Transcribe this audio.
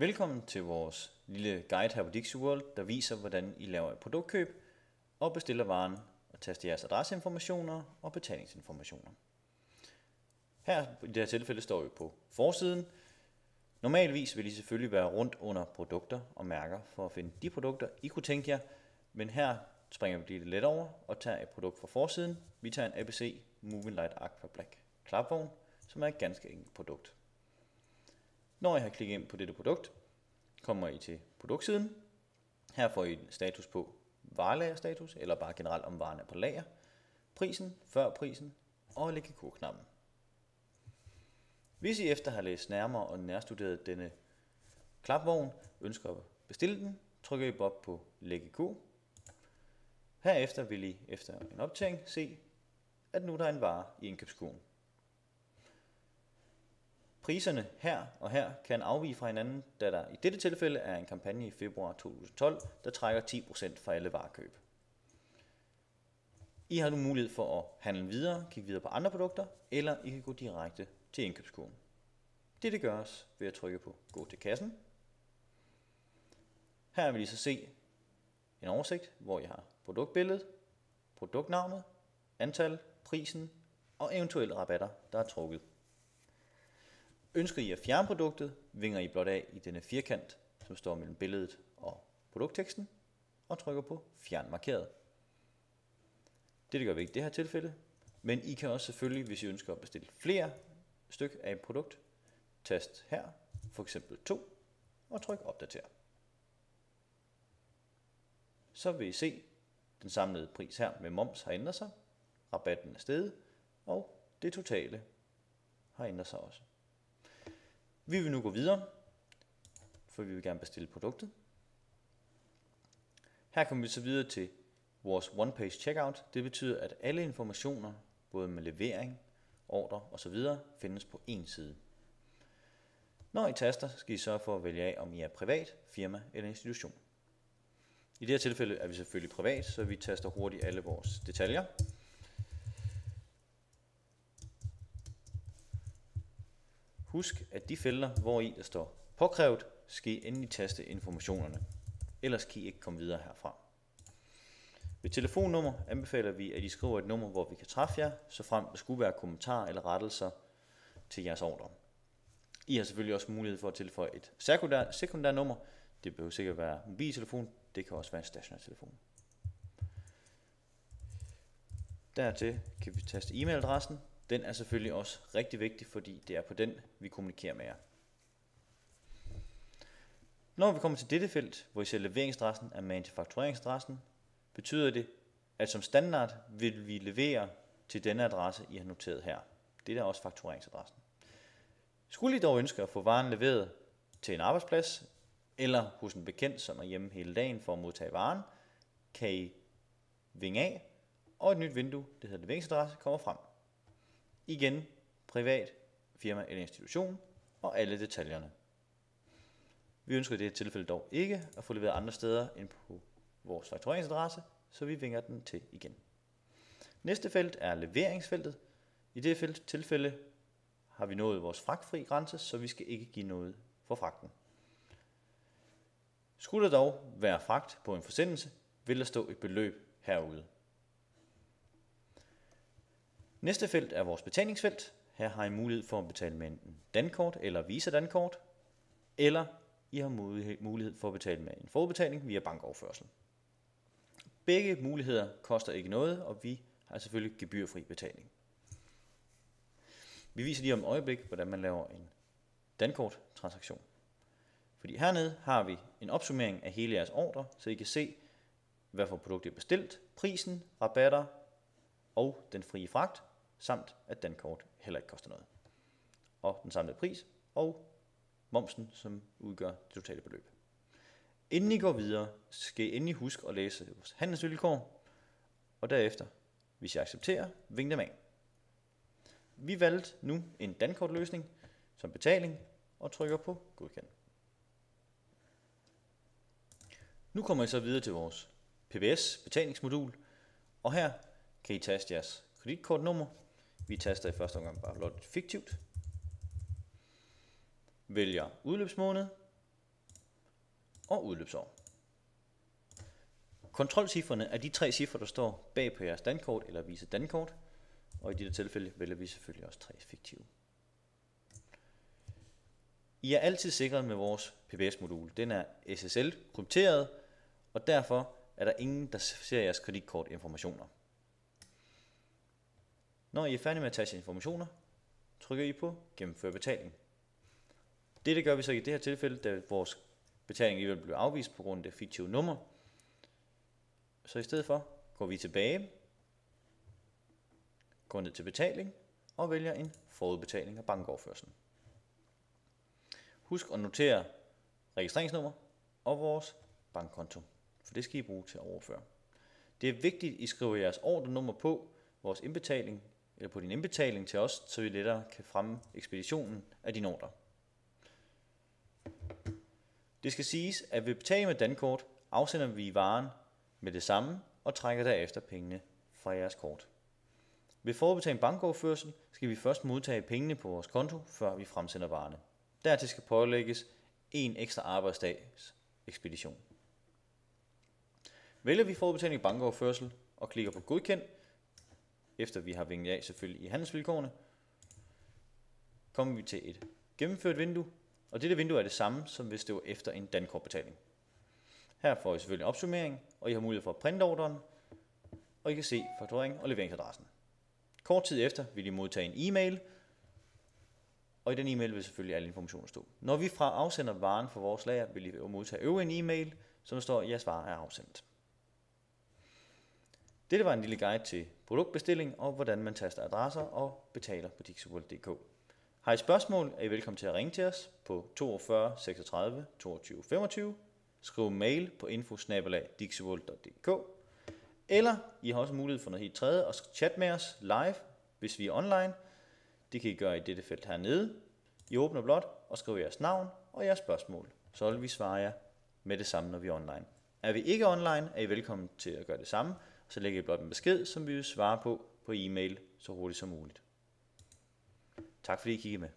Velkommen til vores lille guide her på DixiWorld, der viser, hvordan I laver et produktkøb og bestiller varen og taster jeres adresseinformationer og betalingsinformationer. Her i det her tilfælde står vi på forsiden. Normalvis vil I selvfølgelig være rundt under produkter og mærker for at finde de produkter, I kunne tænke jer, men her springer vi lidt let over og tager et produkt fra forsiden. Vi tager en ABC Moving Light Aqua Black klapvogn, som er et ganske enkelt produkt. Når I har klikket ind på dette produkt, kommer I til produktsiden. Her får I status på varelagerstatus, eller bare generelt om varen er på lager, prisen, før prisen og lægge-knappen. Hvis I efter at have læst nærmere og nærstuderet denne klapvogn ønsker at bestille den, trykker I op på lægge. Herefter vil I efter en opdatering se, at nu der er en vare i indkøbskurven. Priserne her og her kan afvige fra hinanden, da der i dette tilfælde er en kampagne i februar 2012, der trækker 10% fra alle varekøb. I har nu mulighed for at handle videre, kigge videre på andre produkter, eller I kan gå direkte til indkøbskurven. Dette gøres ved at trykke på Gå til kassen. Her vil I så se en oversigt, hvor I har produktbilledet, produktnavnet, antal, prisen og eventuelle rabatter, der er trukket. Ønsker I at fjerne produktet, vinger I blot af i denne firkant, som står mellem billedet og produktteksten, og trykker på Fjern markeret. Dette gør vi ikke i det her tilfælde, men I kan også selvfølgelig, hvis I ønsker at bestille flere stykker af et produkt, tast her, for eksempel 2, og tryk Opdater. Så vil I se, den samlede pris her med moms har ændret sig, rabatten er steget, og det totale har ændret sig også. Vi vil nu gå videre, for vi vil gerne bestille produktet. Her kommer vi så videre til vores one-page checkout. Det betyder, at alle informationer, både med levering, ordre osv., findes på én side. Når I taster, skal I sørge for at vælge af, om I er privat, firma eller institution. I det her tilfælde er vi selvfølgelig privat, så vi taster hurtigt alle vores detaljer. Husk, at de felter, hvor I der står påkrævet, skal I endelig taste informationerne. Ellers kan I ikke komme videre herfra. Ved telefonnummer anbefaler vi, at I skriver et nummer, hvor vi kan træffe jer, så frem der skulle være kommentarer eller rettelser til jeres ordre. I har selvfølgelig også mulighed for at tilføje et sekundært nummer. Det behøver sikkert være mobiltelefon, det kan også være en stationær telefon. Dertil kan vi taste e-mailadressen. Den er selvfølgelig også rigtig vigtig, fordi det er på den, vi kommunikerer med jer. Når vi kommer til dette felt, hvor I ser leveringsadressen er magen til faktureringsadressen, betyder det, at som standard vil vi levere til denne adresse, I har noteret her. Det er også faktureringsadressen. Skulle I dog ønske at få varen leveret til en arbejdsplads, eller hos en bekendt, som er hjemme hele dagen for at modtage varen, kan I vinge af, og et nyt vindue, det hedder leveringsadresse, kommer frem. Igen, privat, firma eller institution, og alle detaljerne. Vi ønsker i det her tilfælde dog ikke at få leveret andre steder end på vores faktureringsadresse, så vi vinger den til igen. Næste felt er leveringsfeltet. I det tilfælde har vi nået vores fragtfri grænse, så vi skal ikke give noget for fragten. Skulle der dog være fragt på en forsendelse, vil der stå et beløb herude. Næste felt er vores betalingsfelt. Her har I mulighed for at betale med en dankort eller Visa dankort, eller I har mulighed for at betale med en forudbetaling via bankoverførsel. Begge muligheder koster ikke noget, og vi har selvfølgelig gebyrfri betaling. Vi viser lige om et øjeblik, hvordan man laver en dankorttransaktion. Fordi hernede har vi en opsummering af hele jeres ordre, så I kan se, hvad for produkt I har bestilt, prisen, rabatter og den frie fragt, samt at dankort heller ikke koster noget. Og den samlede pris og momsen, som udgør det totale beløb. Inden I går videre, skal I endelig huske at læse vores handelsvilkår, og derefter, hvis jeg accepterer, ving dem af. Vi valgte nu en dankortløsning som betaling og trykker på godkend. Nu kommer I så videre til vores PBS betalingsmodul, og her kan I taste jeres kreditkortnummer. Vi taster i første omgang bare blot fiktivt. Vælger udløbsmåned, og udløbsår. Kontrolcifrene er de 3 cifre, der står bag på jeres dankort eller Visa dankort, og i dette tilfælde vælger vi selvfølgelig også 3 fiktive. I er altid sikret med vores PBS-modul. Den er SSL krypteret, og derfor er der ingen, der ser jeres kreditkortinformationer. Når I er færdige med at tage jeres informationer, trykker I på gennemfør betaling. Dette gør vi så i det her tilfælde, da vores betaling alligevel blev afvist på grund af det fiktive nummer. Så i stedet for går vi tilbage, går ned til betaling og vælger en forudbetaling af bankoverførslen. Husk at notere registreringsnummer og vores bankkonto, for det skal I bruge til at overføre. Det er vigtigt, at I skriver jeres ordrenummer på vores indbetaling, eller på din indbetaling til os, så vi lettere kan fremme ekspeditionen af din ordre. Det skal siges, at ved betaling med dankort afsender vi varen med det samme og trækker derefter pengene fra jeres kort. Ved forudbetaling bankoverførsel skal vi først modtage pengene på vores konto, før vi fremsender varerne. Dertil skal pålægges en ekstra arbejdsdags ekspedition. Vælger vi forudbetaling bankoverførsel og klikker på godkend, efter vi har vinget af selvfølgelig i handelsvilkårene, kommer vi til et gennemført vindue, og dette vindue er det samme, som hvis det var efter en dankortbetaling. Her får I selvfølgelig opsummering, og I har mulighed for at printe ordren, og I kan se fakturering og leveringsadressen. Kort tid efter vil I modtage en e-mail, og i den e-mail vil selvfølgelig alle informationer stå. Når vi fra afsender varen fra vores lager, vil I modtage en e-mail, som der står, at jeres vare er afsendt. Dette var en lille guide til produktbestilling og hvordan man taster adresser og betaler på dixieworld.dk. Har I spørgsmål, er I velkommen til at ringe til os på 42 36 22 25, skriv mail på info@dixieworld.dk, eller I har også mulighed for noget helt tredje og chat med os live, hvis vi er online. Det kan I gøre i dette felt hernede. I åbner blot og skriver jeres navn og jeres spørgsmål. Så vil vi svare jer med det samme, når vi er online. Er vi ikke online, er I velkommen til at gøre det samme. Så lægger I blot en besked, som vi vil svare på e-mail så hurtigt som muligt. Tak fordi I kiggede med.